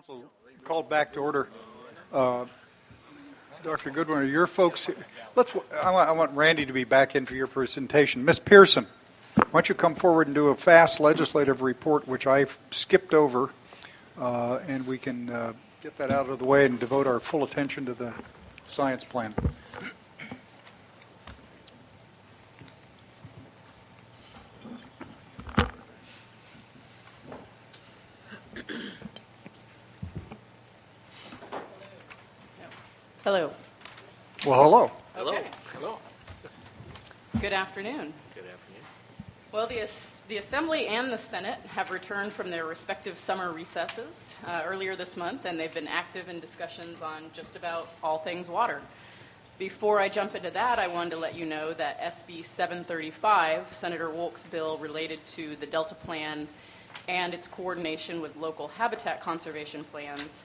Council called back to order. Dr. Goodwin, are your folks? I want Randy to be back in for your presentation. Ms. Pearson, why don't you come forward and do a fast legislative report, which I've skipped over, and we can get that out of the way and devote our full attention to the science plan. Hello. Well, hello. Okay. Hello. Good afternoon. Good afternoon. Well, the Assembly and the Senate have returned from their respective summer recesses earlier this month, and they've been active in discussions on just about all things water. Before I jump into that, I wanted to let you know that SB 735, Senator Wolk's bill related to the Delta Plan and its coordination with local habitat conservation plans,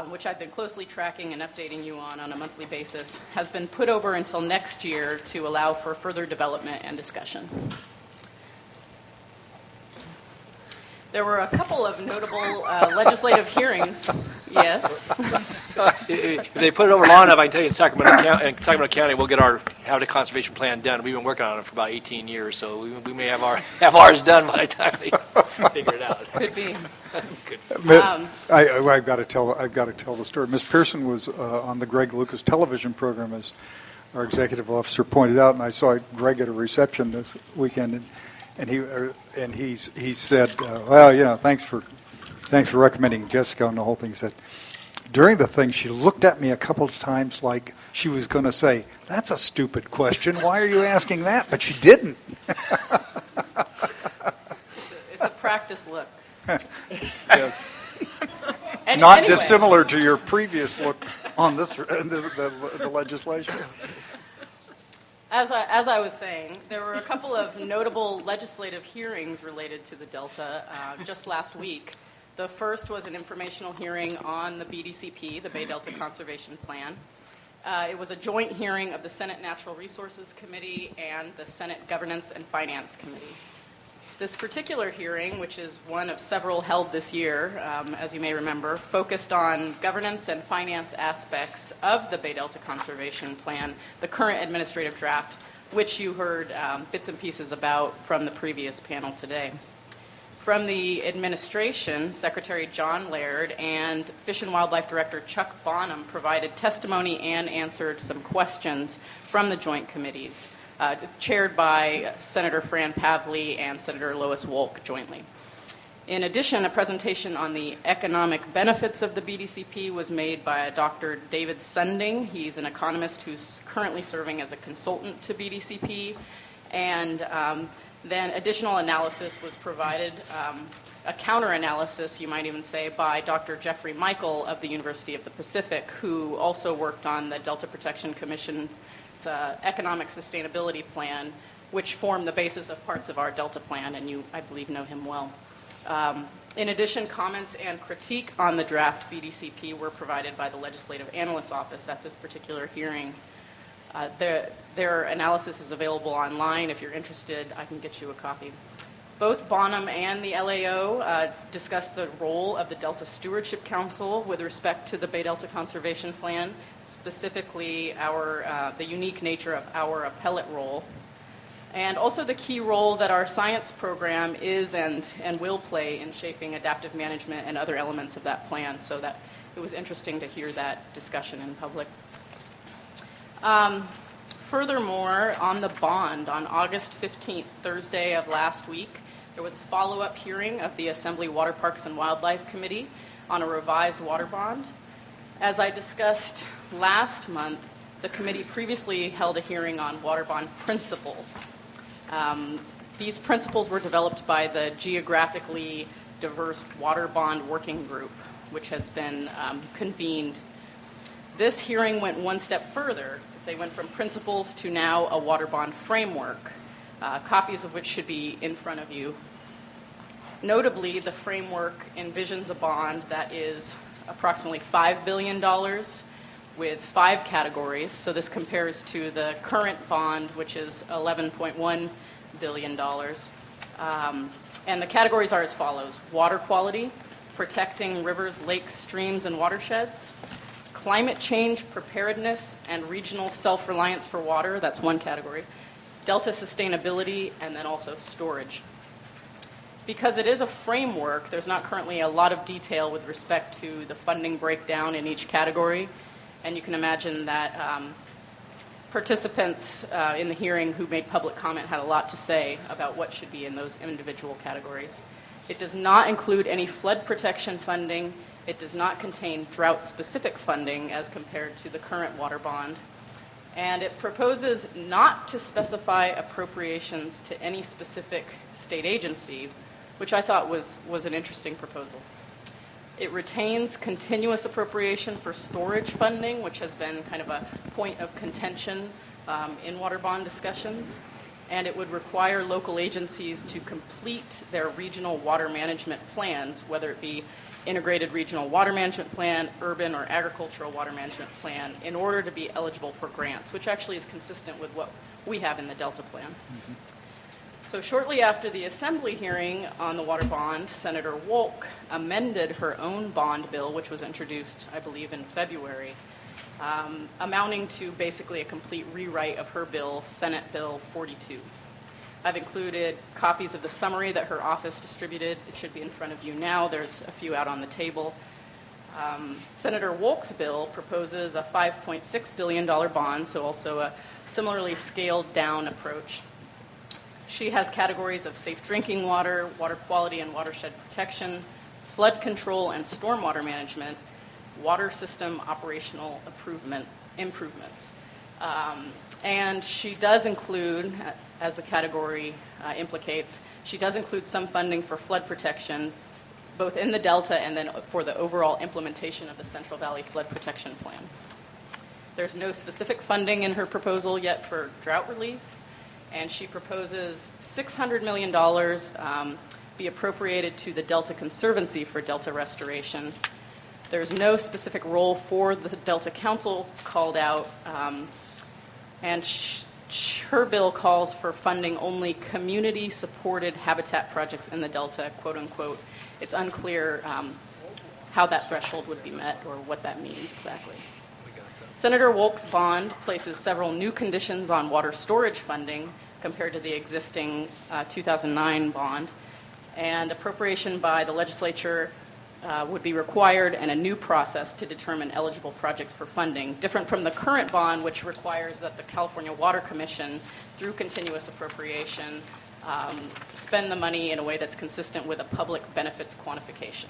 which I've been closely tracking and updating you on a monthly basis, has been put over until next year to allow for further development and discussion. There were a couple of notable legislative hearings. Yes? If they put it over long enough, I can tell you in Sacramento County, we'll get our habitat conservation plan done. We've been working on it for about 18 years, so we may have ours done by the time they figure it out. Could be. I've got to tell the story. Ms. Pearson was on the Greg Lucas television program, as our executive officer pointed out, and I saw Greg at a reception this weekend, and he said, well, thanks for recommending Jessica on the whole thing. He said, during the thing, she looked at me a couple of times like she was going to say, that's a stupid question. Why are you asking that? But she didn't. It's a practice look. Yes. Not dissimilar to your previous look on the legislation. As I was saying, there were a couple of notable legislative hearings related to the Delta just last week. The first was an informational hearing on the BDCP, the Bay Delta Conservation Plan. It was a joint hearing of the Senate Natural Resources Committee and the Senate Governance and Finance Committee. This particular hearing, which is one of several held this year, as you may remember, focused on governance and finance aspects of the Bay Delta Conservation Plan, the current administrative draft, which you heard bits and pieces about from the previous panel today. From the administration, Secretary John Laird and Fish and Wildlife Director Chuck Bonham provided testimony and answered some questions from the joint committees. It's chaired by Senator Fran Pavley and Senator Lois Wolk jointly. In addition, a presentation on the economic benefits of the BDCP was made by Dr. David Sunding. He's an economist who's currently serving as a consultant to BDCP. And then additional analysis was provided, a counter-analysis, you might even say, by Dr. Jeffrey Michael of the University of the Pacific, who also worked on the Delta Protection Commission's economic sustainability plan, which formed the basis of parts of our Delta plan, and you, I believe, know him well. In addition, comments and critique on the draft BDCP were provided by the Legislative Analyst's Office at this particular hearing. Their analysis is available online. If you're interested, I can get you a copy. Both Bonham and the LAO discussed the role of the Delta Stewardship Council with respect to the Bay Delta Conservation Plan, specifically the unique nature of our appellate role, and also the key role that our science program is and will play in shaping adaptive management and other elements of that plan, so that it was interesting to hear that discussion in public. Furthermore, on the bond, on August 15th, Thursday of last week, there was a follow-up hearing of the Assembly Water Parks and Wildlife Committee on a revised water bond. As I discussed last month, the committee previously held a hearing on water bond principles. These principles were developed by the Geographically Diverse Water Bond Working Group, which has been convened. This hearing went one step further. They went from principles to now a water bond framework, copies of which should be in front of you. Notably, the framework envisions a bond that is approximately $5 billion with 5 categories. So this compares to the current bond, which is $11.1 billion. And the categories are as follows: water quality, protecting rivers, lakes, streams, and watersheds, climate change preparedness and regional self-reliance for water, that's one category, delta sustainability, and then also storage. Because it is a framework, there's not currently a lot of detail with respect to the funding breakdown in each category, and you can imagine that participants in the hearing who made public comment had a lot to say about what should be in those individual categories. It does not include any flood protection funding. It does not contain drought-specific funding as compared to the current water bond. And it proposes not to specify appropriations to any specific state agency, which I thought was an interesting proposal. It retains continuous appropriation for storage funding, which has been kind of a point of contention in water bond discussions. And it would require local agencies to complete their regional water management plans, whether it be integrated regional water management plan, urban or agricultural water management plan, in order to be eligible for grants, which actually is consistent with what we have in the Delta plan. Mm-hmm. So shortly after the Assembly hearing on the water bond, Senator Wolk amended her own bond bill, which was introduced, I believe, in February, amounting to basically a complete rewrite of her bill, Senate Bill 42. I've included copies of the summary that her office distributed. It should be in front of you now. There's a few out on the table. Senator Wolk's bill proposes a $5.6 billion bond, so also a similarly scaled down approach. She has categories of safe drinking water, water quality and watershed protection, flood control and stormwater management, water system operational improvements. And she does include, as the category implicates, she does include some funding for flood protection, both in the Delta and then for the overall implementation of the Central Valley Flood Protection Plan. There's no specific funding in her proposal yet for drought relief, and she proposes $600 million be appropriated to the Delta Conservancy for Delta restoration. There's no specific role for the Delta Council called out, and her bill calls for funding only community-supported habitat projects in the Delta, quote unquote. It's unclear how that threshold would be met or what that means exactly. Senator Wolk's bond places several new conditions on water storage funding compared to the existing 2009 bond, and appropriation by the legislature would be required, and a new process to determine eligible projects for funding, different from the current bond, which requires that the California Water Commission, through continuous appropriation, spend the money in a way that's consistent with a public benefits quantification.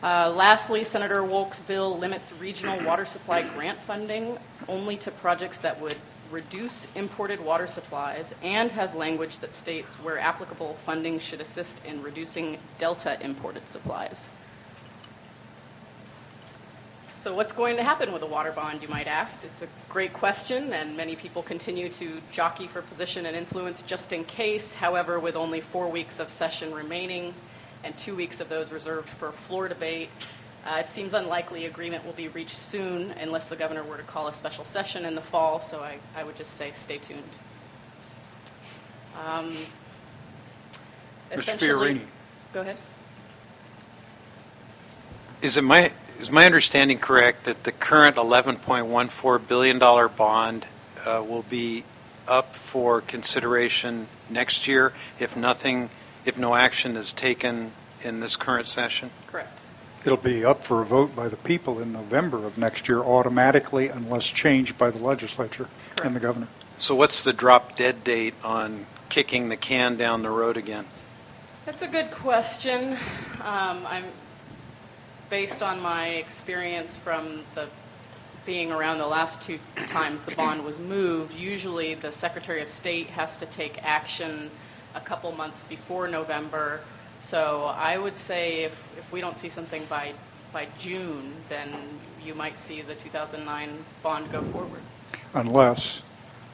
Lastly, Senator Wolk's bill limits regional water supply grant funding only to projects that would reduce imported water supplies, and has language that states where applicable, funding should assist in reducing Delta imported supplies. So what's going to happen with a water bond, you might ask? It's a great question, and many people continue to jockey for position and influence just in case. However, with only 4 weeks of session remaining and 2 weeks of those reserved for floor debate, it seems unlikely agreement will be reached soon unless the governor were to call a special session in the fall, so I would just say stay tuned. Mr. Fiorini. Go ahead. Is my understanding correct that the current $11.14 billion bond will be up for consideration next year if no action is taken in this current session? Correct. It'll be up for a vote by the people in November of next year automatically unless changed by the legislature and the governor. So what's the drop dead date on kicking the can down the road again? That's a good question. I'm based on my experience from being around the last 2 times the bond was moved. Usually the Secretary of State has to take action a couple months before November. So I would say if we don't see something by June, then you might see the 2009 bond go forward. Unless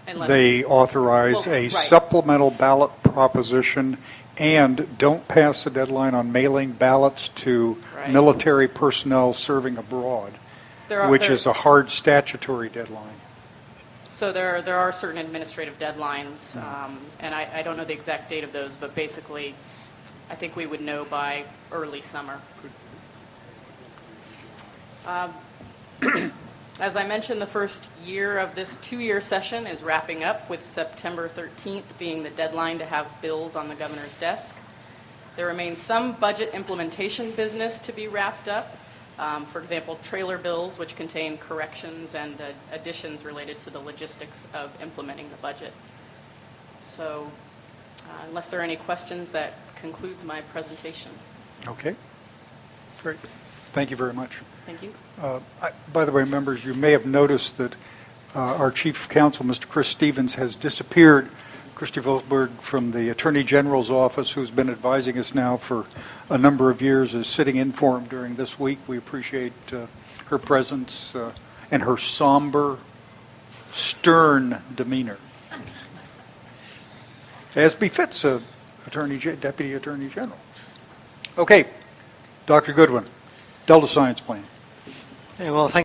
they authorize a supplemental ballot proposition and don't pass the deadline on mailing ballots to military personnel serving abroad, which is a hard statutory deadline. So there are certain administrative deadlines, and I don't know the exact date of those, but basically I think we would know by early summer. As I mentioned, the first year of this 2-year session is wrapping up, with September 13th being the deadline to have bills on the governor's desk. There remains some budget implementation business to be wrapped up. For example, trailer bills, which contain corrections and additions related to the logistics of implementing the budget. So, unless there are any questions, that concludes my presentation. Okay. Great. Thank you very much. Thank you. By the way, members, you may have noticed that our Chief Counsel, Mr. Chris Stevens, has disappeared. Christy Volsberg from the Attorney General's office, who's been advising us now for a number of years, is sitting in for him during this week. We appreciate her presence and her somber, stern demeanor, as befits a Deputy Attorney General. Okay, Dr. Goodwin, Delta Science Plan. Well, thank